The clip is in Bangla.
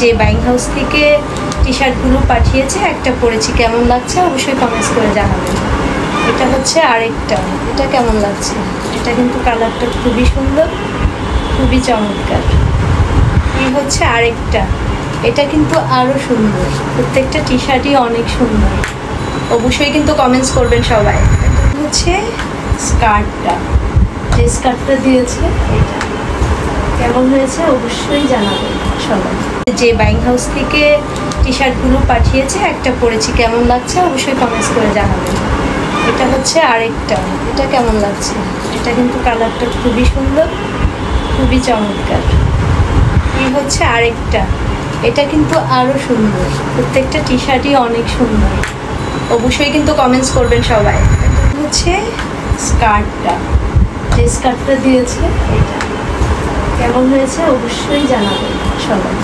যে বাইং হাউস থেকে টি-শার্টগুলো পাঠিয়েছে একটা পরেছি, কেমন লাগছে অবশ্যই কমেন্টস করে জানাবেন। এটা হচ্ছে আরেকটা, এটা কেমন লাগছে? এটা কিন্তু কালারটা খুবই সুন্দর, খুবই চমৎকার। এই হচ্ছে আরেকটা, এটা কিন্তু আরও সুন্দর। প্রত্যেকটা টি-শার্টই অনেক সুন্দর, অবশ্যই কিন্তু কমেন্টস করবেন সবাই। এটা হচ্ছে স্কার্টটা, যে স্কার্টটা দিয়েছে এটা কেমন হয়েছে অবশ্যই জানাবেন সবাই। যে বাইং হাউস থেকে টি-শার্টগুলো পাঠিয়েছে একটা পরেছি, কেমন লাগছে অবশ্যই কমেন্টস করে জানাবেন। এটা হচ্ছে আরেকটা, এটা কেমন লাগছে? এটা কিন্তু কালারটা খুবই সুন্দর, খুবই চমৎকার। এই হচ্ছে আরেকটা, এটা কিন্তু আরও সুন্দর। প্রত্যেকটা টি-শার্টই অনেক সুন্দর, অবশ্যই কিন্তু কমেন্টস করবেন সবাই। এটা হচ্ছে স্কার্টটা, যে স্কার্টটা দিয়েছে এটা কেমন হয়েছে অবশ্যই জানাবেন সবাই।